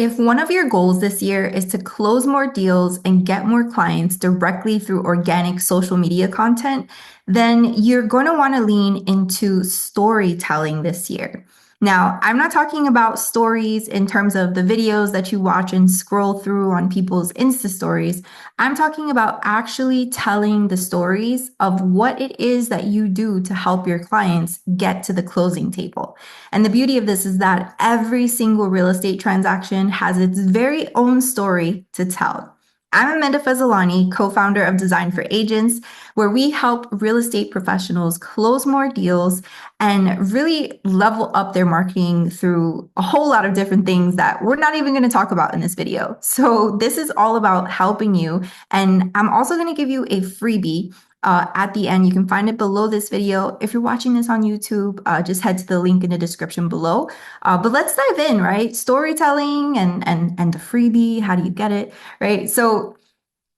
If one of your goals this year is to close more deals and get more clients directly through organic social media content, then you're going to want to lean into storytelling this year. Now, I'm not talking about stories in terms of the videos that you watch and scroll through on people's Insta stories. I'm talking about actually telling the stories of what it is that you do to help your clients get to the closing table. And the beauty of this is that every single real estate transaction has its very own story to tell. I'm Amanda Fezzolani, co-founder of Design for Agents, where we help real estate professionals close more deals and really level up their marketing through a whole lot of different things that we're not even going to talk about in this video. So this is all about helping you. And I'm also going to give you a freebie at the end. You can find it below this video. If you're watching this on YouTube, just head to the link in the description below. But let's dive in, right? Storytelling and the freebie, how do you get it, right? So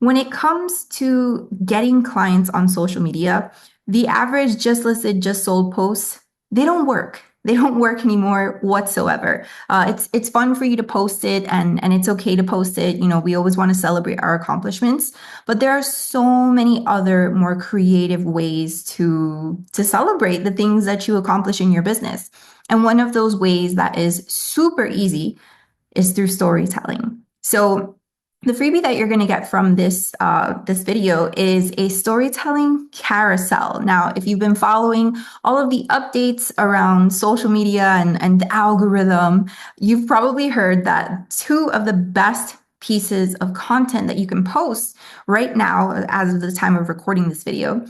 when it comes to getting clients on social media, the average just listed, just sold posts, they don't work. They don't work anymore whatsoever. It's fun for you to post it and it's okay to post it. You know, we always want to celebrate our accomplishments, but there are so many other more creative ways to celebrate the things that you accomplish in your business. And one of those ways that is super easy is through storytelling. So the freebie that you're going to get from this video is a storytelling carousel. Now, if you've been following all of the updates around social media and the algorithm, you've probably heard that two of the best pieces of content that you can post right now, as of the time of recording this video,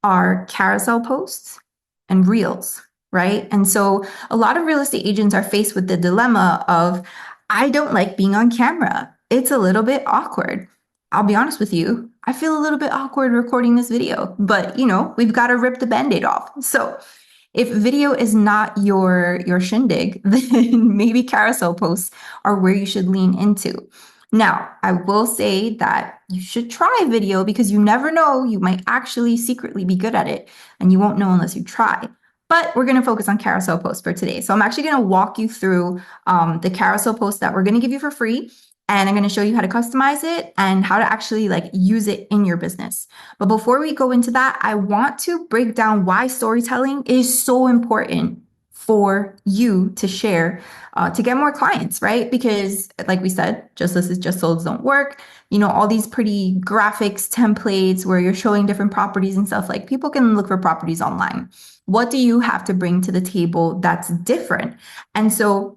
are carousel posts and reels, right? And so a lot of real estate agents are faced with the dilemma of, I don't like being on camera. It's a little bit awkward. I'll be honest with you. I feel a little bit awkward recording this video, but you know, we've got to rip the Band-Aid off. So if video is not your shindig, then maybe carousel posts are where you should lean into. Now, I will say that you should try video because you never know, you might actually secretly be good at it and you won't know unless you try. But we're going to focus on carousel posts for today. So I'm actually going to walk you through the carousel posts that we're going to give you for free. And I'm going to show you how to customize it and how to actually use it in your business. But before we go into that, I want to break down why storytelling is so important for you to share to get more clients, right? Because like we said, just listed, just solds don't work. You know, all these pretty graphics, templates where you're showing different properties and stuff, like people can look for properties online. What do you have to bring to the table that's different? And so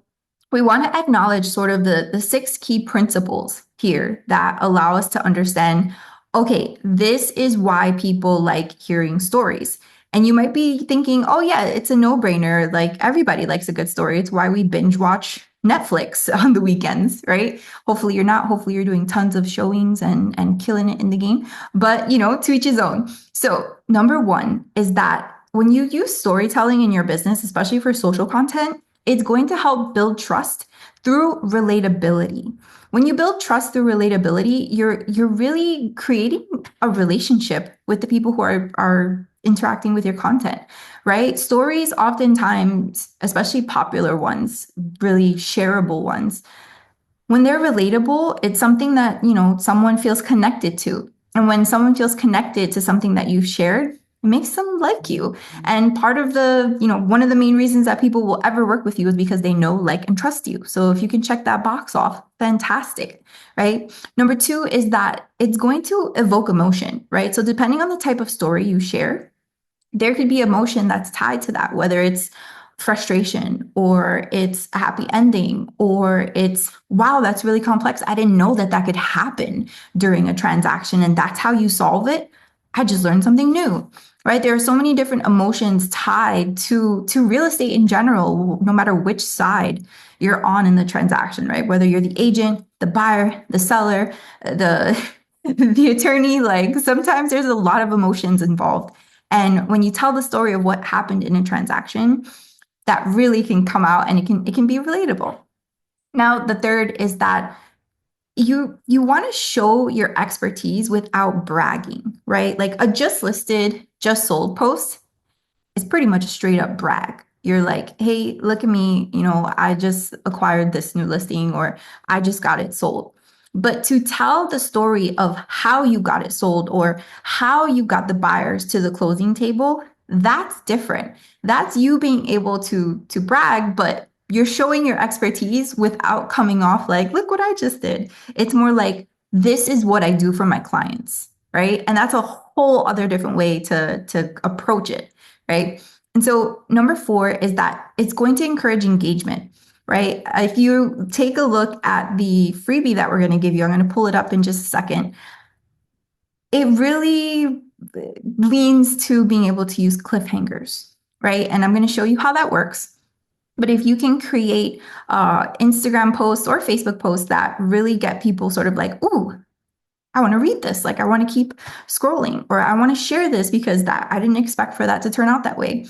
we want to acknowledge sort of the 6 key principles here that allow us to understand, okay, this is why people like hearing stories. And you might be thinking, oh yeah, it's a no-brainer. Like everybody likes a good story. It's why we binge watch Netflix on the weekends, right? Hopefully you're not. Hopefully you're doing tons of showings and killing it in the game. But you know, to each his own. So number 1 is that when you use storytelling in your business, especially for social content, it's going to help build trust through relatability. When you build trust through relatability, you're really creating a relationship with the people who are interacting with your content, right? Stories oftentimes, especially popular ones, really shareable ones, when they're relatable, it's something that, you know, someone feels connected to. And when someone feels connected to something that you've shared, it makes them like you. And part of the, you know, one of the main reasons that people will ever work with you is because they know, like, and trust you. So if you can check that box off, fantastic, right? Number 2 is that it's going to evoke emotion, right? So depending on the type of story you share, there could be emotion that's tied to that, whether it's frustration or it's a happy ending or it's, wow, that's really complex. I didn't know that that could happen during a transaction and that's how you solve it. I just learned something new, right? There are so many different emotions tied to real estate in general, no matter which side you're on in the transaction, right? Whether you're the agent, the buyer, the seller, the the attorney, like sometimes there's a lot of emotions involved. And when you tell the story of what happened in a transaction, that really can come out and it can be relatable. Now, the third is that you want to show your expertise without bragging, right? Like a just listed, just sold post is pretty much a straight up brag. You're like, hey, look at me, I just acquired this new listing or I just got it sold. But to tell the story of how you got it sold or how you got the buyers to the closing table, that's different. That's you being able to brag, but you're showing your expertise without coming off like, look what I just did. It's more like, this is what I do for my clients, right? And that's a whole other different way to approach it, right? And so number 4 is that it's going to encourage engagement, right? If you take a look at the freebie that we're going to give you, I'm going to pull it up in just a second. It really leans to being able to use cliffhangers, right? And I'm going to show you how that works. But if you can create Instagram posts or Facebook posts that really get people sort of like, ooh, I want to read this. Like, I want to keep scrolling, or I want to share this because that I didn't expect for that to turn out that way.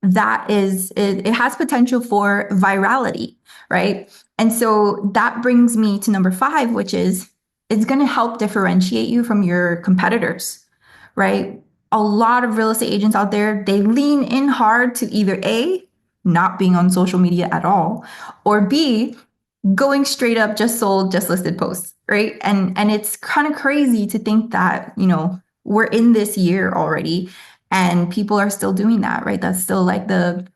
That is, it has potential for virality, right? And so that brings me to number 5, which is it's going to help differentiate you from your competitors, right? A lot of real estate agents out there, they lean in hard to either A, not being on social media at all, or B, going straight up just sold, just listed posts, right? And it's kind of crazy to think that, we're in this year already and people are still doing that, right? That's still like the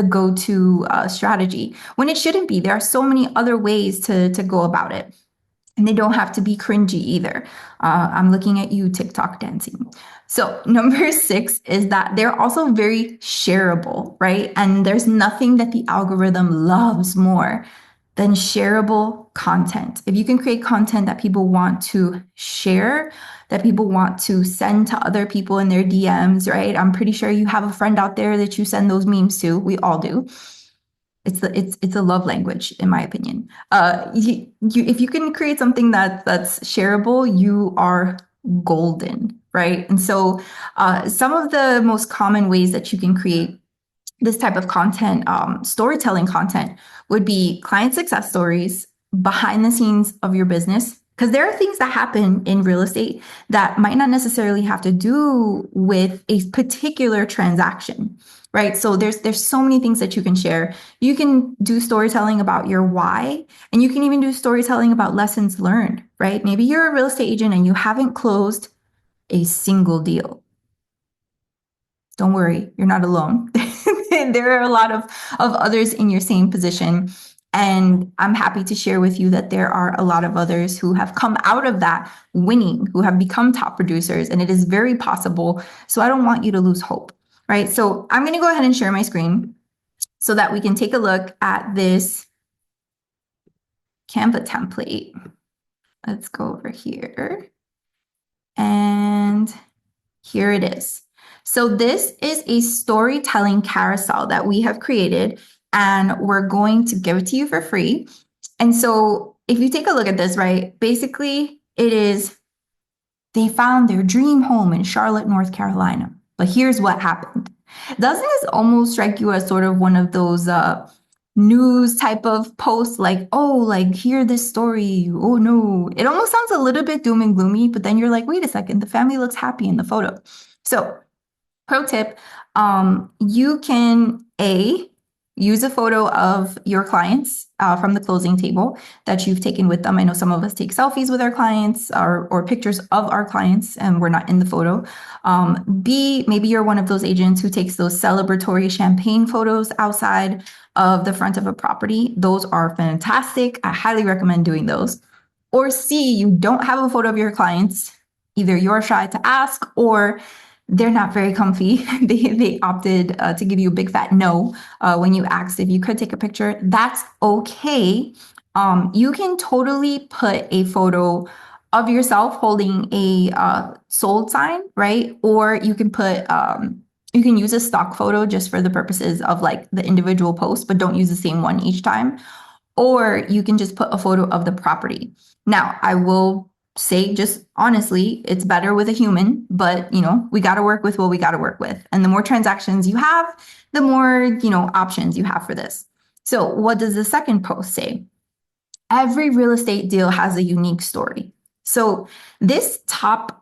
go-to strategy when it shouldn't be. There are so many other ways to go about it. And they don't have to be cringy either. I'm looking at you, TikTok dancing. So number 6 is that they're also very shareable, right? And there's nothing that the algorithm loves more than shareable content. If you can create content that people want to share, that people want to send to other people in their DMs, right? I'm pretty sure you have a friend out there that you send those memes to. We all do. It's a love language, in my opinion. If you can create something that's shareable, you are golden, right? And so, some of the most common ways that you can create this type of content, storytelling content, would be client success stories, behind the scenes of your business. Because there are things that happen in real estate that might not necessarily have to do with a particular transaction, right? So there's so many things that you can share. You can do storytelling about your why, and you can even do storytelling about lessons learned, right? Maybe you're a real estate agent and you haven't closed a single deal. Don't worry, you're not alone. There are a lot of others in your same position. And I'm happy to share with you that there are a lot of others who have come out of that winning, who have become top producers, and it is very possible. So I don't want you to lose hope, right? So I'm going to go ahead and share my screen so that we can take a look at this Canva template. Let's go over here. And here it is. So this is a storytelling carousel that we have created, and we're going to give it to you for free. And so if you take a look at this, right, basically it is, they found their dream home in Charlotte, North Carolina. But here's what happened. Doesn't this almost strike you as sort of one of those news type of posts, like, oh, like, hear this story, oh no. It almost sounds a little bit doom and gloomy, but then you're like, wait a second, the family looks happy in the photo. So pro tip, you can use a photo of your clients from the closing table that you've taken with them. I know some of us take selfies with our clients or pictures of our clients and we're not in the photo. B, maybe you're one of those agents who takes those celebratory champagne photos outside of the front of a property. Those are fantastic. I highly recommend doing those. Or C, you don't have a photo of your clients. Either you're shy to ask or they're not very comfy. They opted to give you a big fat no when you asked if you could take a picture. That's okay. You can totally put a photo of yourself holding a sold sign, right? Or you can put you can use a stock photo just for the purposes of like the individual post, but don't use the same one each time. Or you can just put a photo of the property. Now, I will say just honestly, it's better with a human, but we got to work with what we got to work with. And the more transactions you have, the more, options you have for this. So what does the second post say? Every real estate deal has a unique story. So this top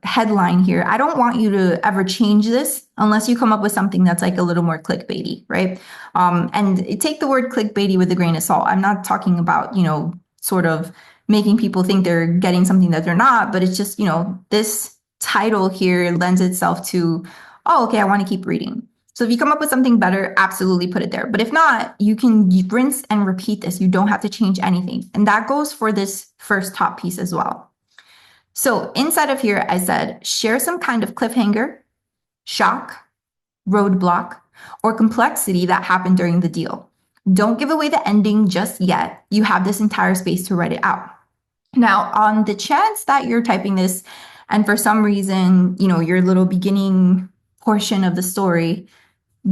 headline here, I don't want you to ever change this unless you come up with something that's like a little more clickbaity, right? And take the word clickbaity with a grain of salt. I'm not talking about, sort of making people think they're getting something that they're not, but it's just, this title here lends itself to, oh, okay, I want to keep reading. So if you come up with something better, absolutely put it there. But if not, you can rinse and repeat this. You don't have to change anything. And that goes for this first top piece as well. So inside of here, I said, share some kind of cliffhanger, shock, roadblock, or complexity that happened during the deal. Don't give away the ending just yet. You have this entire space to write it out. Now, on the chance that you're typing this and for some reason, your little beginning portion of the story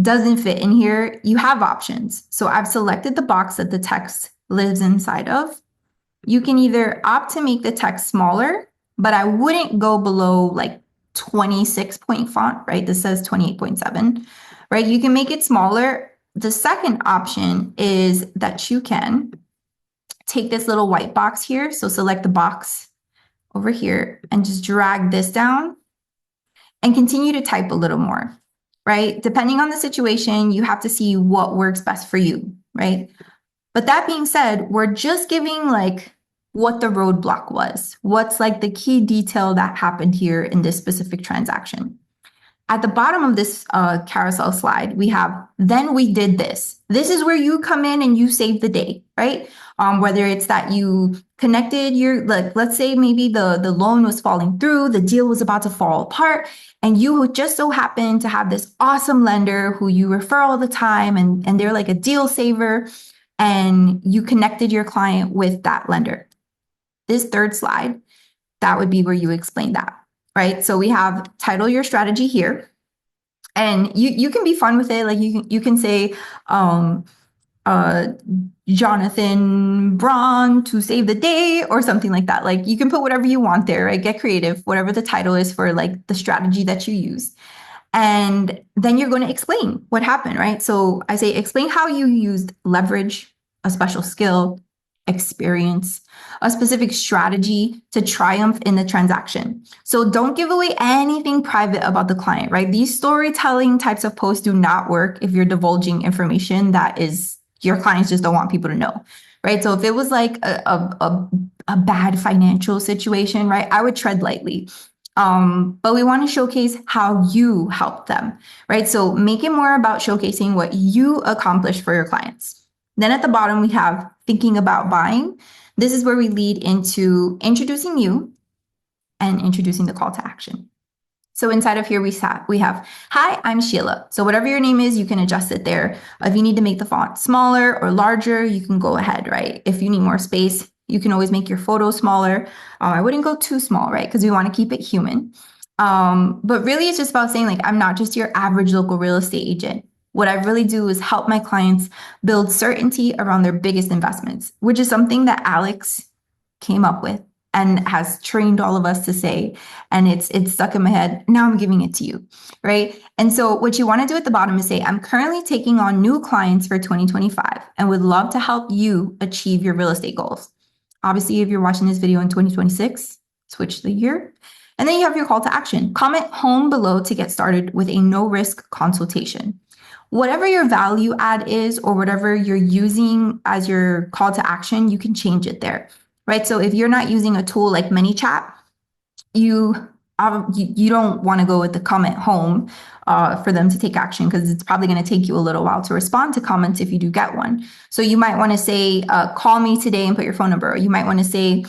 doesn't fit in here, you have options. So I've selected the box that the text lives inside of. You can either opt to make the text smaller, but I wouldn't go below like 26 point font, right? This says 28.7, right? You can make it smaller. The second option is that you can take this little white box here. So select the box over here and just drag this down and continue to type a little more, right? Depending on the situation, you have to see what works best for you, right? But that being said, we're just giving like what the roadblock was, what's like the key detail that happened here in this specific transaction. At the bottom of this carousel slide, we have, then we did this. This is where you come in and you save the day, right? Whether it's that you connected let's say maybe the loan was falling through, the deal was about to fall apart, and you just so happen to have this awesome lender who you refer all the time, and they're like a deal saver, and you connected your client with that lender. This third slide, that would be where you explain that, right? So we have title your strategy here, and you can be fun with it. Like you can say, Jonathan Braun to save the day or something like that. Like you can put whatever you want there, right? Get creative, whatever the title is for like the strategy that you use. And then you're going to explain what happened, right? So I say, explain how you used leverage, a special skill, experience, a specific strategy to triumph in the transaction. So don't give away anything private about the client, right? These storytelling types of posts do not work if you're divulging information that is your clients just don't want people to know, right? So if it was like a bad financial situation, right, I would tread lightly. But we want to showcase how you help them, right? So make it more about showcasing what you accomplished for your clients. Then at the bottom, we have thinking about buying. This is where we lead into introducing you and introducing the call to action. So inside of here, we have, hi, I'm Sheila. So whatever your name is, you can adjust it there. If you need to make the font smaller or larger, you can go ahead, right? If you need more space, you can always make your photo smaller. I wouldn't go too small, right? Because we want to keep it human. But really, it's just about saying, like, I'm not just your average local real estate agent. What I really do is help my clients build certainty around their biggest investments, which is something that Alex came up with and has trained all of us to say, and it's stuck in my head. Now I'm giving it to you, right? And so what you want to do at the bottom is say, I'm currently taking on new clients for 2025 and would love to help you achieve your real estate goals. Obviously, if you're watching this video in 2026, switch the year. And then you have your call to action. Comment home below to get started with a no-risk consultation. Whatever your value add is or whatever you're using as your call to action, you can change it there, right? So if you're not using a tool like ManyChat, you don't want to go with the comment home for them to take action because it's probably going to take you a little while to respond to comments if you do get one. So you might want to say, call me today and put your phone number. Or you might want to say,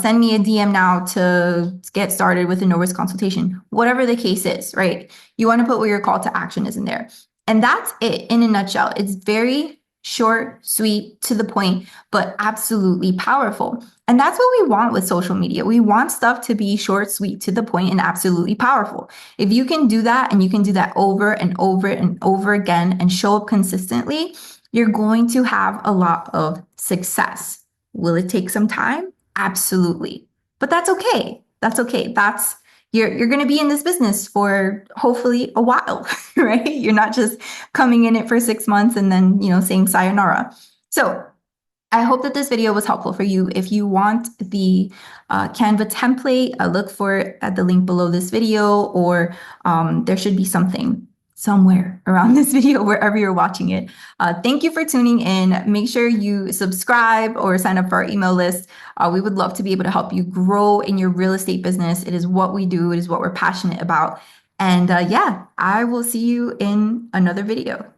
send me a DM now to get started with a no-risk consultation. Whatever the case is, right? You want to put what your call to action is in there. And that's it in a nutshell. It's very short, sweet, to the point, but absolutely powerful. And that's what we want with social media. We want stuff to be short, sweet, to the point, and absolutely powerful. If you can do that and you can do that over and over and over again and show up consistently, you're going to have a lot of success. Will it take some time? Absolutely. But that's okay. That's okay. You're going to be in this business for hopefully a while, right? You're not just coming in it for 6 months and then, saying sayonara. So I hope that this video was helpful for you. If you want the Canva template, look for it at the link below this video, or there should be something somewhere around this video, wherever you're watching it. Thank you for tuning in. Make sure you subscribe or sign up for our email list. We would love to be able to help you grow in your real estate business. It is what we do. It is what we're passionate about. And yeah, I will see you in another video.